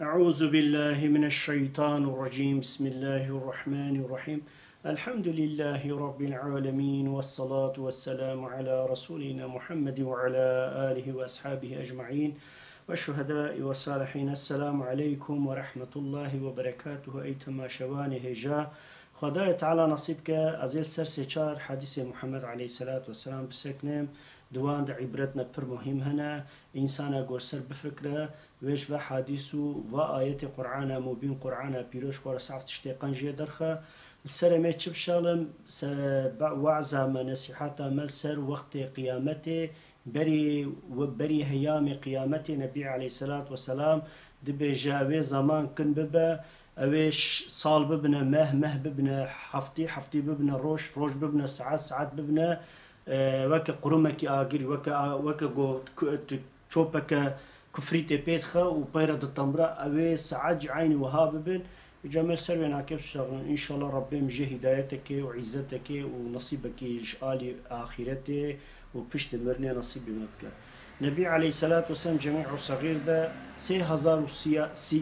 أعوذ بالله من الشيطان الرجيم بسم الله الرحمن الرحيم الحمد لله رب العالمين والصلاة والسلام على رسولنا محمد وعلى آله وأصحابه أجمعين والشهداء والصالحين. السلام عليكم ورحمة الله وبركاته. أيتما شوانه جاء خدای تعالی نصیب که از این سر سچار حدیث محمد علیه الصلاة والسلام بسکنم دوان در عبرتنا پر مهم هنا انسانا گور سر بفکره ویش و حدیث و آیت قرآن مبین قرآن پیروش خور صعفت شتیقان جه درخه السر ما چه بشالم وعظه ما نصیحاتا مل سر وقت قیامته بری هیام قیامته نبی علیه الصلاة والسلام دبی جاوه زمان کن ببه اویش سال ببنه مه ببنه حفتي ببنه روش ببنه ساعات ببنه وكا قرمك آگری وكا جو چوبك كفريت بيتخا وبيرد التمرة اوي ساعات عيني وهاب ببن جمال سروي ناكب شغلن ان شاء الله ربي مجي هدايتك وعزتك ونصيبك آلي آخرتي وبشت مرني نصيبي مبكا. نبي عليه الصلاة والسلام جميع صغير ده 3000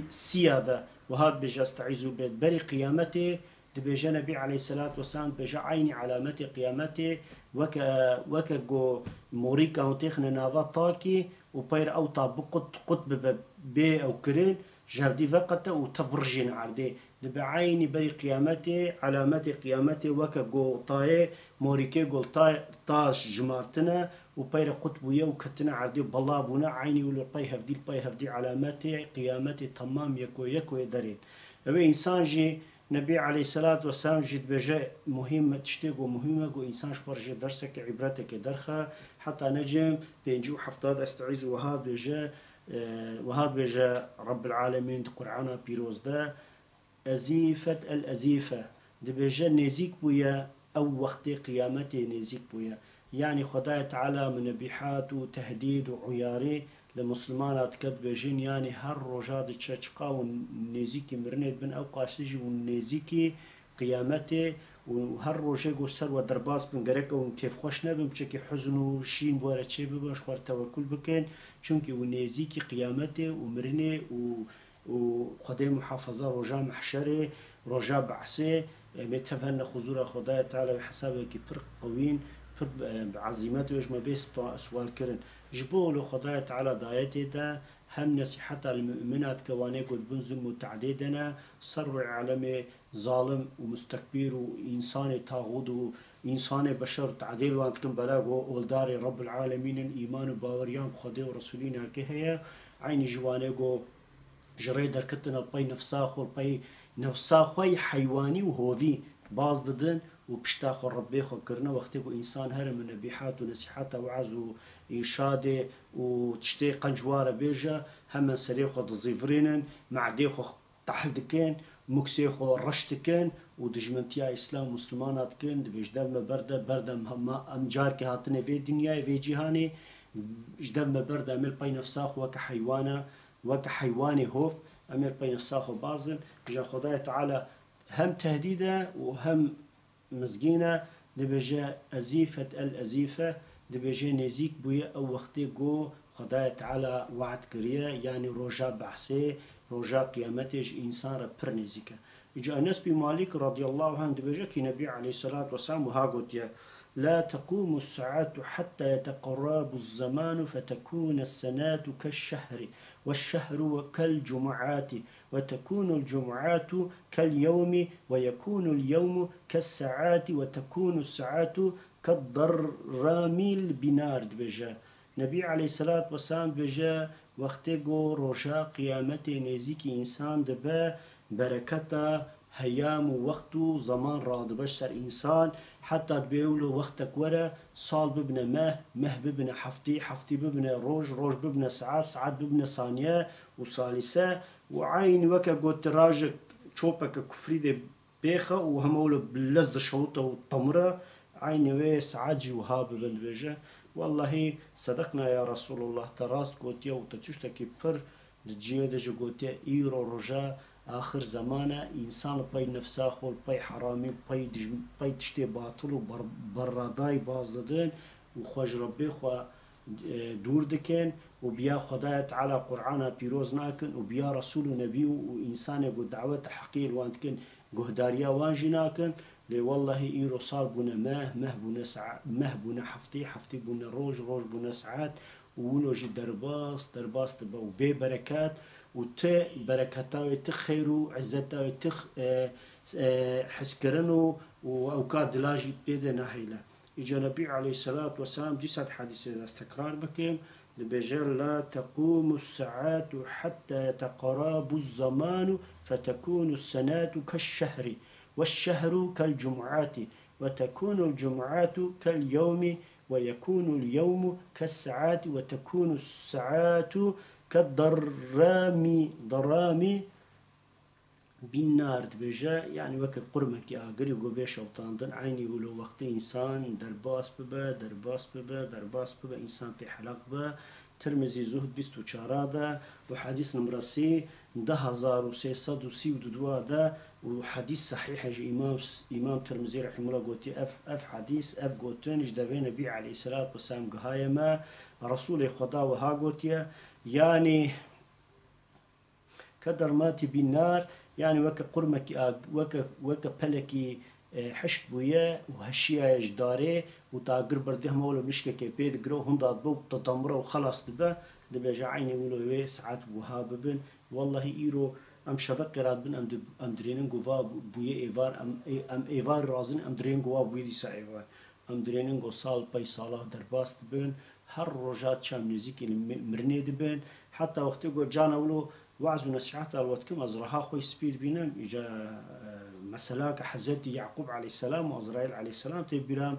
سيادة وهذا بجا استعيذوا بيت بري قيامته دبيجا نبي عليه الصلاة والسلام بجا عيني علامة قيامته وكا جو موريكا وتخنا نافا طاكي وبير أو طابق قطب بي أو كرين جاردي فقطة وتفرجين عردي دبعيني بري قيامته علامة قيامته وكا جو طاي موريكي جو طاش جمارتنا وبير قطبويا وكتنا عردي بلابونا عيني ولو باي هفدي علامات قيامتي تمام يكو يدرين أبي إنسان جي نبي عليه الصلاة والسلام جد بجاء مهمة تشتيقو مهمة جو إنسان شخرج درسك عبرتك درخة حتى نجم بينجو حفتاد استعيذ وهذا بجاء رب العالمين قرآن بيروز ده أزيفة الأزيفة دبجاء نزيك بويا أو وقت قيامتي نزيك بويا يعني خدای تعالی منبیحات و تهدید و عیاری لمسلمانات کد بجین يعني هر روجاد تشقا و نزیکی مرنید بن او قاسجی و نزیکی قیامته و هر روجه گو سر و درباس بن گرک و کیف خوش نبن بچکی حزن و شین بواره چه بباش خوار توکل بکن چونکی و نزیکی قیامته و مرنه و خدای محافظه روجا محشره روجا بعثه متفن خضور خدای تعالی بحسابه کی پر قوین بعزيمته ويش ما بيست سؤال كرن جبولو خدای تعالى دايتي دا هم نصيحة المؤمنات كوانيك بنزم متعددنا صر عالم ظالم ومستكبر وإنسان تاغوت وإنسان بشر تعديل وانتكم بلاغ والدار رب العالمين الإيمان وباوريان بخدي ورسولين كهيا عين جوانيكو جري دركتنا بي نفساخوي حيواني وهوفي باز ددن وبشتاخو ربي خو كرنا وقتي إنسان هرم من نبيحات ونصيحات وعز وإنشاد وتشتي قنجوارة بيجا هم سريخو ضزيفرين معديخو تحلدكين مكسيخو رشتكين ودجمنتيا إسلام مسلمانات كين دبيجدال ما بردا مهما أمجار كي هاتني في دنيا في جهاني جدال ما بردا أمير باي نفساخو وكحيواني هوف أمير باي نفساخو بازن جا خداي تعالى هم تهديده وهم مزجينة دبجة أزيفة الأزيفة دبجة نزيك بويا أو وقتي جو خداي تعالى وعد كريه يعني رجاء بحثي رجاء قيامتش إنسان ربر نزيكا إجا أنس بمالك رضي الله عنه دبجة كي نبي عليه الصلاة والسلام وهاقوت يا لا تقوم الساعة حتى يتقرب الزمان فتكون السنة كالشهر والشهر كالجمعات وتكون الجمعات كاليوم ويكون اليوم كالساعات وتكون الساعات كالضراميل بنار بجا نبي عليه الصلاة والسلام بجا وقتگو روشا قيامت نزيك إنسان دبا بركتا هيام وقت زمان راد بشر إنسان حتى بيقولوا وقتك ورا صال ببنى مه ببنى حفتي ببنى روج ببنى ساعات ببنى ثانية وثالثة وعين وكا قلت راجك شوبك كفريدة بيخة وهمولو باللزد شوطة والطمرة عين وي ساعات وهاب بن بيجا والله صدقنا يا رسول الله تراست قلت يا وتتشتكي بر دجيه دجا قلت يا إيرو رجا آخر زمانه إنسان باي نفسه خول باي حرامي باي تشتي باطل وبراداي باز دادن وخواج ربي خوا دور دكين وبيا خدايا تعالى قرآن بيروز ناكن وبيا رسول ونبي وإنسان يقول دعوة حقير وانتكن جهداريا وانجي ناكن لي والله إيرو صار بنا مه بنا مه بنا حفتي بنا روج بنا ساعات ولوجي درباس تبا وبي بركات وت بركاته تخيرو عزته تخ حسكرنو وأوقات دلاجي بيد ناهيلا إجا النبي عليه الصلاة والسلام دي سات حديث استقرار بكيم لبجال لا تقوم الساعات حتى يتقارب الزمان فتكون السنة كالشهر والشهر كالجمعات وتكون الجمعات كاليوم ويكون اليوم كالساعات وتكون الساعات ضرام بالنار دبجا يعني وقت قرمك أجري وجبيش وطاندن عيني ولو وقت إنسان درباس ببا إنسان في حلق با ترمزي زهد بيستو شارادا وحديث نمرسي 10332 دا وحديث صحيح إمام ترمزي رحمه الله قوتي أف حديث أف قوتين جدوي نبي عليه الصلاة والسلام قهاية ما رسول خدا وها قوتي يعني كدر ماتي بالنار يعني وك قرمك وك بلكي حشك بويا وهشيا جداري وتاقر برده مولا مشكا كيبيد قرو هندات بو تطمره وخلاص دبا جاعيني ولو ساعات وهاببن والله إيرو ام شفقرات بن ام درينن قوفا بويا ايفار ام ايفار رازن ام درين قوفا بويا ديسا ايفار ام درينن قو سال باي سالا درباست بن هر روجات شام نزيكي مرني دبن حتى وقت قو جانا ولو وعز ونسيحات الوقت كم أزرها خوي سبيل بينام إجا مسلاك حزتي يعقوب عليه السلام وأزرائيل عليه السلام تبيرام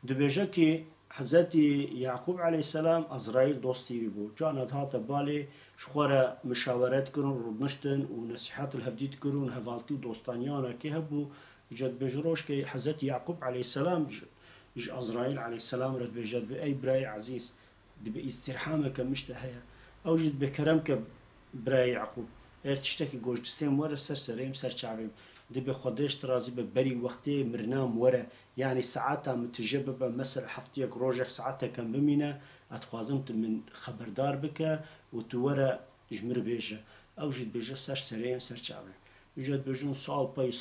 دبجتي حزتي يعقوب عليه السلام أزرائيل دوستي بيبو جانا هاتا بالي شخورة مشاورات كرون ربمشتن ونسيحات الهفديت كرون هفالتي دوستانيانا كي هبو إجا بجروش كي حزتي يعقوب عليه السلام إج أزرائيل عليه السلام رد بجد بأي براي عزيز دب استرحامك مشتهيا أوجد بكرمك برای يعقوب ارتشتكي جوج دستين ورا سرسريم سرچاويم دبي خديش ترازي ببري وقتي مرنام ورا يعني ساعاتها متجببة مثلا حفتيك روجك ساعاتها كان بمينا اتخوازمت من خبردار بك وتورا جمر بيجا اوجد بيجا سرسريم سرچاويم يجد بيجون سال باي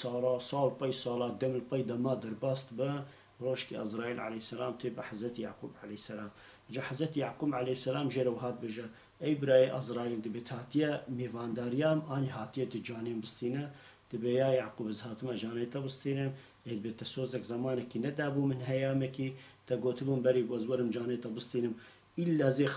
سالا دم الباي دما درباست با روشكي أزرائيل عليه السلام تبع حزت يعقوب عليه السلام جا حزت يعقوب عليه السلام جرو هات بجا أي براي أزرائيل دبيت هاتيا ميفانداريام أني هاتيا تجانين بستينا دبيا يعقوب زهاتما جانيتا بستينا دبيت تسوزك زمانك ندابو من هيامك تقوتلون بري وزورم جانيتا بستينم إلا زي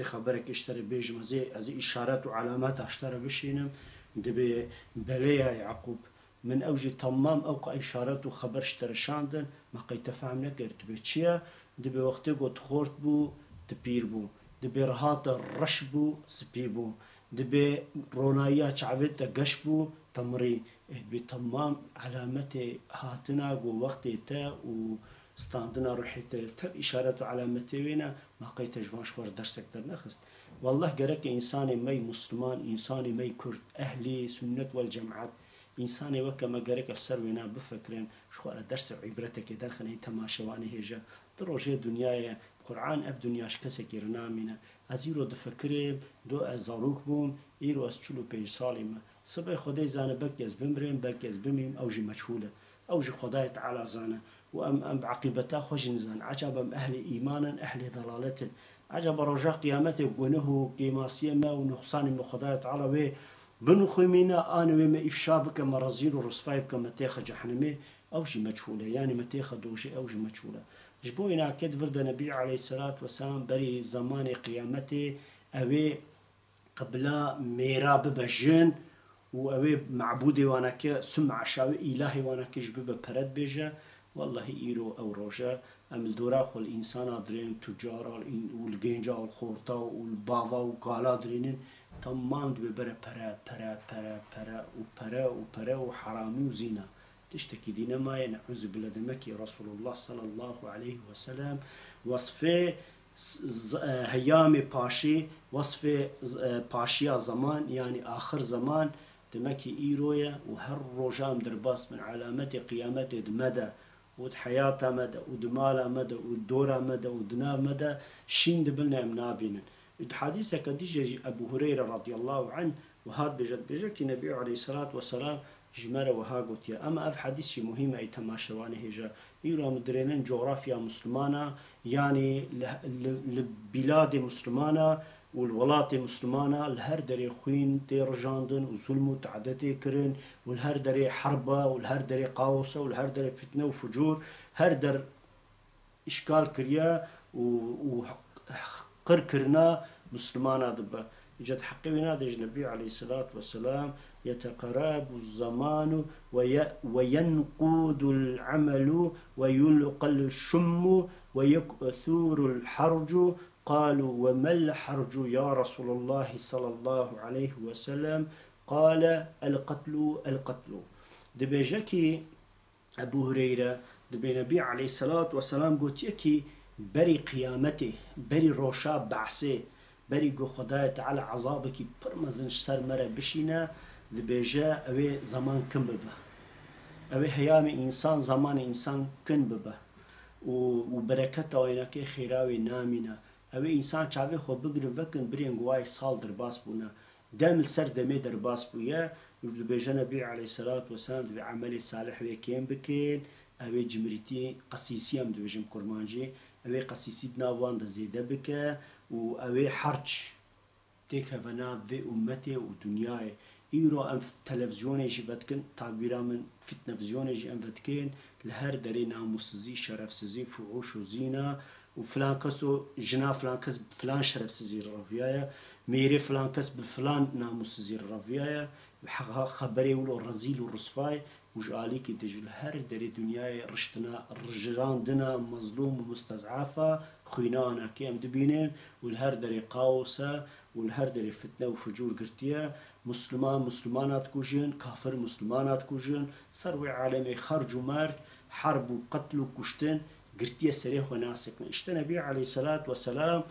خبرك اشترى بيجم زي إشارات وعلامات اشترى بشينم دبي بليا يعقوب من أوجي تمام أوقع إشارات وخبر اشترى شاندن ما قيت فهم نكرت بيتشيا دبي وقتي قد خورت بو تبير بو دبي رهات الرش بو سبي بو دبي رونايا شعبت قش بو تمري دبي تمام علامتي هاتنا ووقتي تا وستاندنا روحيت إشارات وعلامتي وينا ما قيت جوانش خور درس أكتر نخست والله قرك إنساني مي مسلمان إنساني مي كرد أهلي سنة والجماعات إنساني وكما قرك السر وينا بفكرين شو على درس عبرتك درخني تماشواني هيجا دروجي دنياي قرآن أف دنياش كسكي رنامينا أزيرو دفكرين دو أزاروك بوم إيرو أسچلو بيج ساليما سبا خدای زانه بلکه از بمریم بلکه از بمیم اوجی مجهوله اوجی خدای تعالی زانه وام بعقبتا خوش نزان عجبم اهل ایمانا اهل ضلالة عجب رجاء قيامته وجنه قيماسيه ما ونقصان من خدای تعالی و بنخمينا انا وما افشابك مرزيل ورصفايبك متاخ جحنمي اوجي مجهوله يعني متاخ دوجي اوجي مجهوله جبوينا كد فرد النبي عليه الصلاه والسلام بري زمان قيامته اوي قبلا ميراب بجن وأوي معبودي وانا كي سمع شاوي إلهي وانا كي جبب برد بيجا والله إيرو أو روجا أم الدورا خو الإنسان درين تجارة والجنجا والخورطة والبافا وقالا درينين تمام ببرا برا وحرامي وزينة تشتكي دينا ما نعوذ بالله دمكي رسول الله صلى الله عليه وسلم وصفه هيامي باشي وصفه باشيا زمان يعني آخر زمان دمكي إيرويا وهر رجام درباس من علامات قيامته دمدا ود حياته مدى ود ماله مدى ود دوره مدى ود ناب مدى شين دبلنا منابين الحديث كديجي أبو هريرة رضي الله عنه وهاد بجد كي النبي عليه الصلاة والسلام جمرة وها قلت يا أما أف حديث مهم أي تماشوانه هجا يرى مدرنين جغرافيا مسلمانة يعني لبلاد مسلمانة والولاة مسلمانة الهر دري خوين تيرجاندن وظلم وتعدتي كرن والهر دري حربة والهر دري قاوسة والهر دري فتنة وفجور هر در إشكال كريا وقر كرنا مسلمانة دبا جد حقينا دج النبي عليه الصلاة والسلام يتقرب الزمان وينقود العمل ويلقل الشم ويكثر الحرج قالوا وما الحرج يا رسول الله صلى الله عليه وسلم قال القتل دبيجكي أبو هريرة دبي نبي عليه الصلاة والسلام قلت يكي بري قيامته بري روشا بعثه بري قو خدايا تعالى عذابك برمزنش سر مرة بشينا دبيجا اوه زمان كن ببه اوه هيام انسان زمان انسان كن ببه وبركته وينكي خيراوي نامنا اوه انسان چاوه خو بگرن وکن برين قواي سال در باس بونا دامل سر دمي در باس بويا دبيجا نبي عليه الصلاة والسلام دبي عملي صالح ويكين بكين اوه جمريتي قسيسي هم دبيجم كرمانجي اوه قسيسي دناوان دا زيده بكه و اوه حرج تيك هفنا في امتي ودنياي ايرو ام تلفزيوني جي فتكن تعبيرا من في تلفزيوني جي ام فتكين لهر داري ناموسزي شرفسزي فعوش وزينة وفلان كسو جنا فلان كس بفلان شرفسزي الرافيايا ميري فلان كس بفلان ناموسزي الرافيايا خبري ولو رزيل ورصفاي وجالي كي تجل هر داري دنياي رشتنا الرجلان دنا مظلوم ومستضعفة خوينانا كيم دبينين والهر داري قاوسة والهر داري فتنة وفجور قرتيا مسلمانات كوجين كافر مسلمانات كوجين سروي عالمي خرج ومارج حرب وقتل وكشتن قرتيا سريح وناسك اشتنبي عليه الصلاة والسلام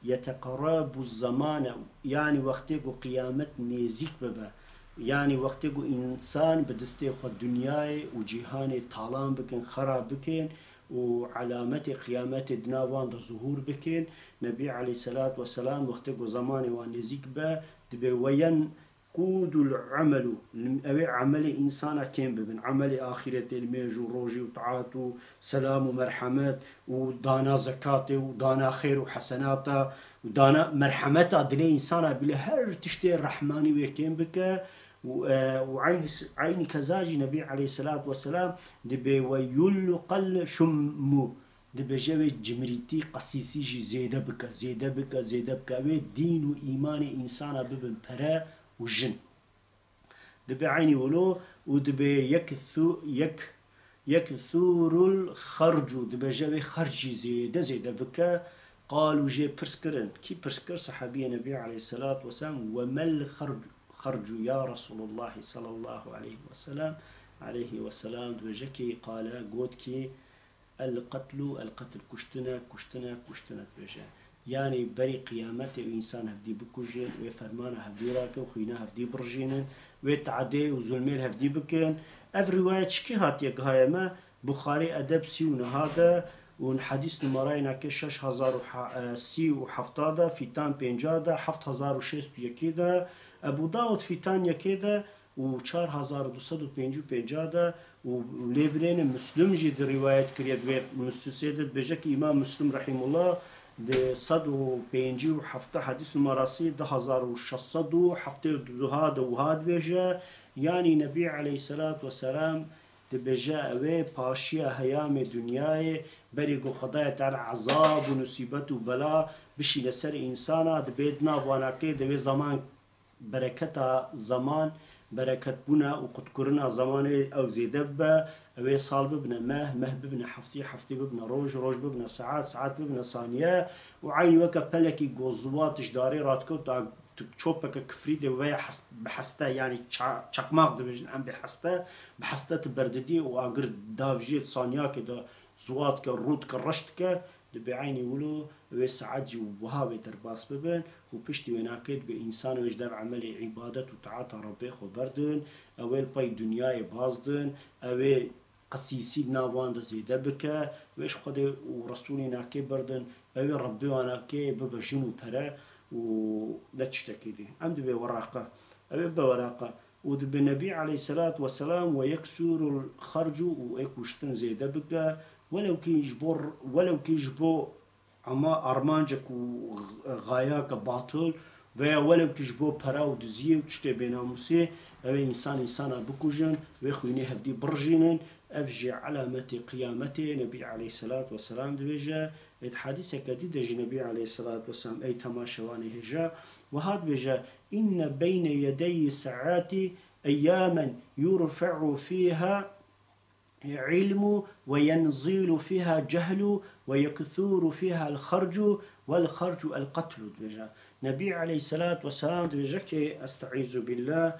يتقرب الزمان يعني وقتك قيامت نيزيك ببا يعني وقتك إنسان بدستي خو الدنيا وجيهاني طالان بكن خراب بكن وعلامة قيامة دناوان دا ظهور بكن نبي عليه الصلاة والسلام وقتك زماني ونزيك با دبي وين قود العمل أوي عمل إنسان كين ببن عمل آخرة الميج وروجي وطاعات وسلام ومرحمات ودانا زكاة ودانا خير وحسنات ودانا مرحمة دلي إنسان بلا هر تشتي الرحماني ويكين بك وعيني كزاجي نبي عليه الصلاة والسلام دبي ويلقل شمو دبي جوي جمريتي قسيسي جي زيدا بك وي دين وإيمان إنسان ببن برا وجن دبي عيني ولو ودبي يكثور الخرج دبي جوي خرجي زيدا بك قالوا جي برسكرن كي برسكر صحابي النبي عليه الصلاة والسلام وما الخرج يا رسول الله صلى الله عليه وسلم دوجكي قال قوتكي القتل كشتنا بجا يعني بري قيامته وإنسان هفدي بكوجين وفرمانه هفدي راكن وخينا هفدي برجين ويتعدي وظلمين هفدي بكن اف رواية شكي هاتي قهايما بخاري أدب سيون هذا والحديث نمرينا كشش هزار سي وحفتادا في تان بينجادا حفت هزار وشيست يكيدا أبو داود في تان يكيدا وشار هزار دوصد وبينجو بينجادا وليبرين مسلم جد رواية كريد ومسلسيدت بجك إمام مسلم رحمه الله ده صد وبينجي وحفته حديث المراسي ده هزار وشصد وحفته هذا وهاد بيجا يعني نبي عليه الصلاة والسلام ده بيجا اوه باشيا هيام دنياي بريقو خدايا تعالى عذاب ونصيبت وبلا بشي لسر إنسانا ده بيدنا واناكي ده زمان بركتا زمان بركت بنا وقد كرنا زمان او زيدبا اوي صال ببنا مه ببنا حفتي ببنا روج ببنا ساعات ببنا ثانية وعين وكا بلكي قوزوات جداري راتكو تا تشوبك كفريدي ويا بحستا يعني چاقماق دبجن ام بحستا تبرددي واقر دافجيت ثانية كده زوات كروت كرشت ك بعيني ولو وساعات جو وهاوي درباس ببن وبشتي وناكد بإنسان وجدر عملي عبادة وتعاطى ربي خبردن أول باي دنياي بازدن أول قسيسي ناوان دا زيدا بك ويش خده ورسولي ناكي بردن اوي ربي واناكي ببجنو برا ولا تشتكي دي ام دبي وراقة اوي بوراقة ودبي النبي عليه الصلاة والسلام ويكسر الخرج ويكوشتن زيدا بك ولو كي يجبر اما ارمانجك وغاياك باطل veya welev ki ji bo pera û diziyê û tiştê bênamusê ew ê însanî bikujin wê xwînê hevdî birjînin ev jî elemetê qiyametê Nebî aleyhissalatu vesselam dibêje êd hadîseke dî de jî Nebî aleyhissalatu vesselam ey temaşewanê hêja wiha dibêje inne beyne yedeyî saatî eyyamen yurfe'u fîha علم وينزل فيها جهل ويكثر فيها الخرج والخرج القتل دبجا نبي عليه الصلاة والسلام دبجا كي استعيذ بالله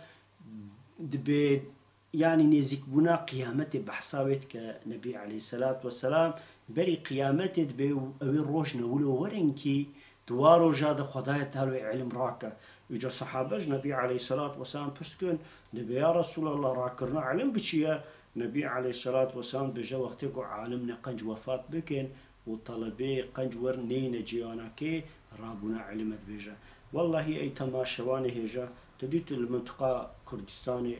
دبي يعني نزيك بنا قيامته بحسابت كنبي عليه الصلاة والسلام بري قيامته دبي اوي روج نولو ورنكي دوارو جاد خدايا تالو علم راكا يجا صحابه نبي عليه الصلاة والسلام بسكن دبي يا رسول الله راكرنا علم بشيا نبي عليه الصلاة والسلام بجا وقتكو عالمنا قنج وفات بكن وطلبي قنج ورنين جياناكي رابنا علمت بجا والله اي تماشواني هجا تديت المنطقة كردستاني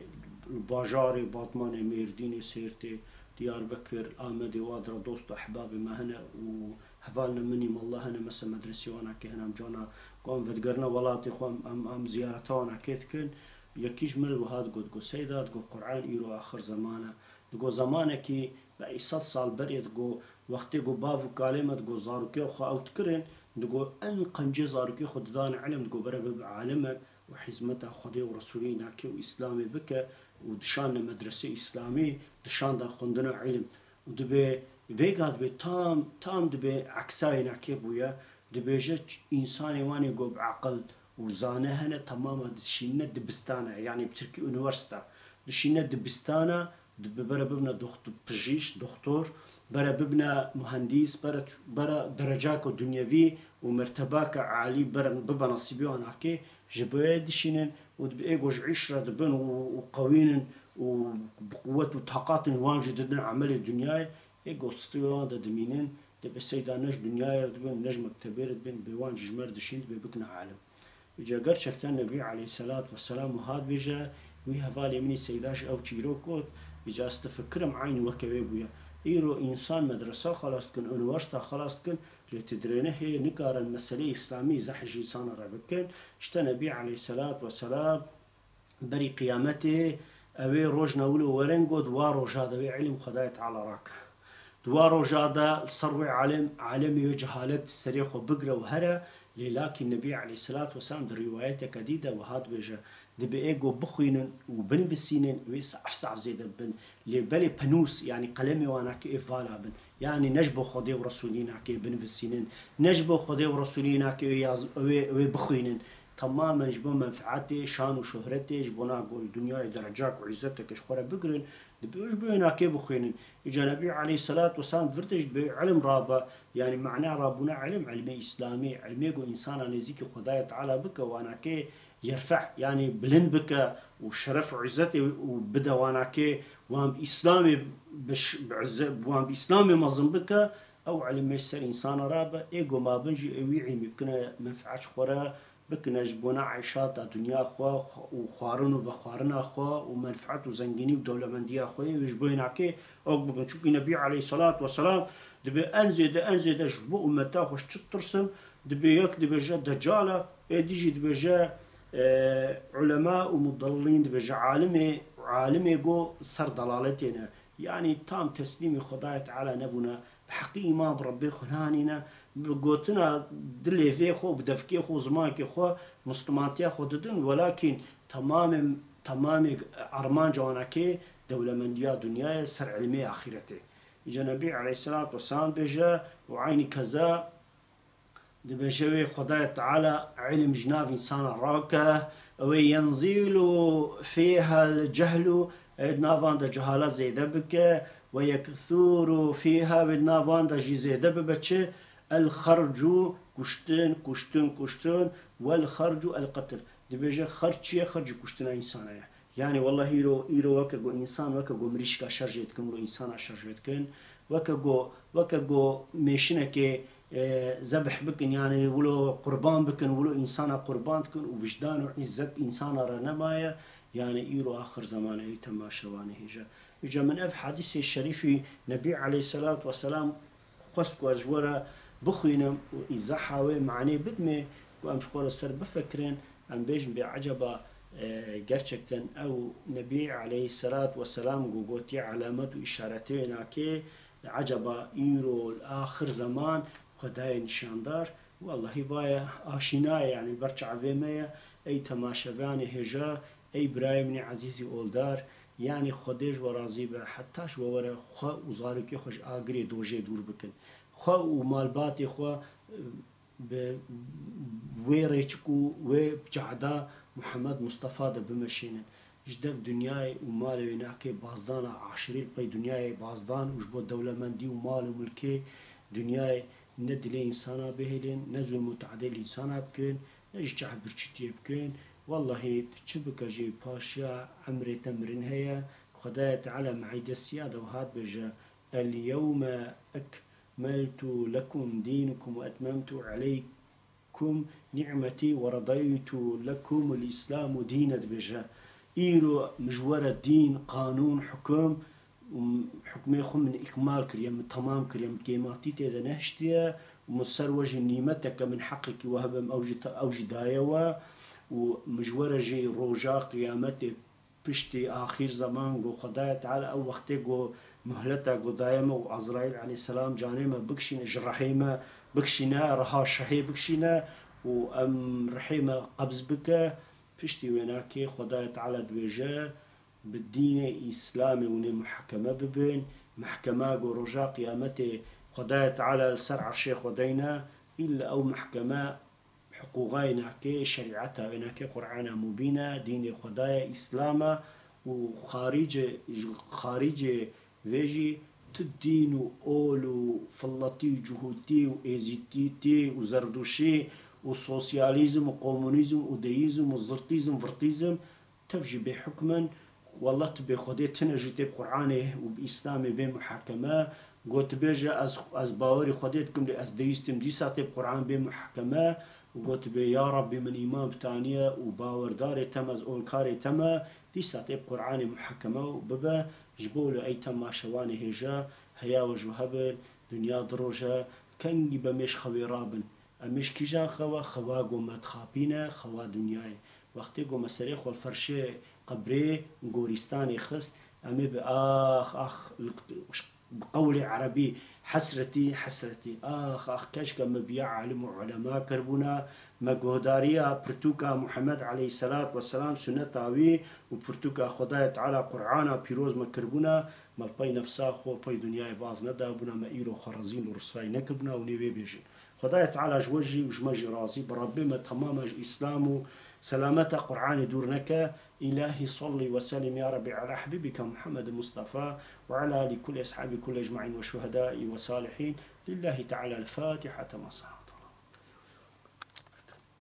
الباجاري باطماني ميرديني سيرتي ديار بكر آمدي وادرا دوست أحبابي ما هنا وحفالنا مني والله هنا مثلا مدرسي وانا كي هنا مجانا قوم فدقرنا ولاتي خوام ام زيارتانا كيتكن يكيش من وهاد قد سيدات قد قرآن إيرو آخر زمانه دقو زمانه كي بعيسات صال بريد دقو وقتي قو بافو كاليمة دقو زاروكي خو أو تكرن دقو أن قنجي زاروكي خو دان علم دقو برا بعالمك وحزمته خدي ورسولين هكي وإسلامي بك ودشان مدرسة إسلامي دشان دا خندنا علم ودبي فيقاد بي تام دبي عكساين هكي بويا دبي جت إنساني واني قو بعقل وزانه هنا تماما دشينا دبستانه يعني بتركي يونيفرسيتا دشينا دبستانه برا ببنا دكتور برا ببنا مهندس برا درجاك دنيوي ومرتباك عالي برا ببنا نصيبيون هكي جبوه دشينن ودبقى عشرة دبن وقوينن وبقوة وطاقات واجد عمل الدنيا ايقو ستيوان دا دمينن دبقى سيدا نج دنيا دبن نج مكتبير دبن بيوان جمر دشين دبقى بكنا عالم وجا قرشكتان النبي عليه الصلاة والسلام وهاد بيجا ويهفالي مني سيداش او تشيروكوت إذا استفكرم عين وكبيبويا إيرو إنسان مدرسة خلاص كن أونيفرسيتا خلاص كن لتدرينه هي نكار المسألة إسلامية زحج إنسان ربكن اشتنبي عليه الصلاة والسلام بري قيامته أبي روج نولو ورنقو دوارو جادا علم خداية على راك دوارو جادا صروي عالمي وجهالة السريخ وبقرة وهرة لكن النبي عليه الصلاة والسلام در روايته كديدة وهاد بيجا دبي ايجو بخوينن وبنفسينن ويصعف زيد بن لبلي بنوس يعني قلمي وانا كيف فالا بن يعني نجبو خدي ورسولينا كي بنفسينن نجبو خدي ورسولينا كي وي بخوينن تماما جبو منفعتي شان وشهرتي جبونا قول دنيا درجاك وعزتك اشخورا بقرن دبي جبونا كي بخوينن اجا النبي عليه الصلاة والسلام فرتج بعلم رابا يعني معناه رابنا علمي اسلامي علمي انسان نزيك خدايا تعالى بك وانا كي يرفع يعني بلند بك وشرف عزتي وبدا وانا كي وان بإسلامي بعزة وان بإسلامي مظن بك أو علم يسر إنسان رابع إيجو ما بنجي أوي علمي بكنا منفعش خورا بكنا جبونا عيشات الدنيا خوا وخوارن وخوارنا خوا ومنفعت وزنجيني ودولة مندية خوا ويجبونا كي أو بنشوف النبي عليه الصلاة والسلام دبي أنزد جبو أمتا خوش ترسم دبي يك دبي جا دجالة ديجي دبي جا علماء ومضلين دبي عالمي جو صار ضلالتنا يعني تام تسليم خداية تعالى نبونا بحقي ما بربي خنانينا بقوتنا دلي في خو بدفكي خو زمانكي خو مصطماتيا خو ددن ولكن تمام أرمان جواناكي دولة مندية دنيا سر علمي آخرتي إجا النبي عليه الصلاة والسلام بيجا وعيني كذا دبجوي خداية تعالى علم جناف إنسان راكه وينزل فيها الجهل نافان دا جهالات زيادة بك ويكثر فيها نافان دا جي زيادة بك الخرج كشتن والخرج القتل دبجة خرج خرج كشتنا إنسان يعني والله يرو وكجو إنسان وكجو مريشكا شرجت كن ولو إنسان شرجت كن وكجو مشينا كي ذبح بكن يعني ولو قربان بكن ولو إنسان قربان بكن ووجدان وعزت إنسان رنمايا يعني يرو آخر زمان أي تماشوانه إجا من أف حديث الشريف نبي عليه الصلاة والسلام خست وأجورا بخوينم وإذا حاوي معني بدمي وأمش قول السر بفكرين أم بيجن بعجبا gerçekten ev Nebi Aleyhisselatü Vesselam gogoti alamet و işaretine ki acaba İrol ahir zaman Xudaya nişandar vallahi vaya aşina yani berçe vemeye ey temaşevani heja ey İbrahim'ni azizi oldar yani Xudej ve razı be hatta şu vere xwa uzarı ki xoş agri doje dur bikin xwa u malbati xwa ويريتشكو وبجعدا محمد مصطفى ده بمشينا جدف دنياي ومال ويناكي بازدان عشرين بي دنياي بازدان وجبو دولة مندي ومال وملكي دنياي ندلي إنسانا بهلين نزل متعدل إنسانا بكين نجي برشتي بكين والله تشبك جي باشا عمري تمرين هيا خدايا تعالى معيد السيادة وهاد بجا اليوم أكملت لكم دينكم وأتممت عليكم نعمتي ورضيت لكم الإسلام دينا بجا إيرو مجور الدين قانون حكم حكمي خم من إكمال كريم تمام كريم كيماتي تيدا نهشتيا ومسر وجه نيمتك من حقك وهب أوجد دايوا ومجور جي روجا قيامتي بشتي آخر زمان جو خدايا تعالى أو وقتي جو مهلتا جو دايما وعزرائيل عليه السلام جانيما بكشين جرحيما بكشينا رها شهي بكشينا وأم رحيمة قبز بك فشتي ويناكي خدايا تعالى دويجا بالدين إسلامي وني محكمة ببين محكمة ورجاء قيامتي خدايا تعالى السرع الشيخ ودينا إلا أو محكمة حقوقينا كي شريعتها ويناكي قرآن مبينة دين خدايا إسلاما خارج فيجي تدين أولو فلطي جهوتي وإيزيتي وزردوشي وسوسياليزم وكومونيزم وديزم وزرتيزم فرتيزم تفجي بحكما والله تبي خدي تنجي تب قرآنه وبإسلامي بمحاكمة قلت بيجا از باوري خديتكم لي از ديستم دي ساتب قرآن بمحاكمة وقلت بي يا ربي من إمام تانية وباور داري تم از أولكاري تم دي ساتب قرآن محاكمة وببا جبولو أي تم شواني هجا هيا وجوهبل دنيا دروجة كنجي بمش خوي رابن أمش كيجان خوا قومت خابينة خوا دنياي وقتی گو مسری خو فرشه قبره گورستانی خست أمي بآخ بقول عربي حسرتي آخ كشك مبيع علم علماء كربونا مجهوداريا برتوكا محمد عليه الصلاة والسلام سنة تاوي وبرتوكا خداية على قرآن بيروز مكربونا مالباي نفسا خو باي دنياي باز ندابونا ما إيرو خرزين ورساي نكبنا ونيوي بيجي خداية تعالى جوجي وجمجي راسي بربي ما تمام إسلامه سلامة قرآن دورنك إلهي صلي وسلم يا ربي على حبيبك محمد المصطفى وعلى آل كل أصحاب كل أجمعين وشهداء وصالحين لله تعالى الفاتحة مصر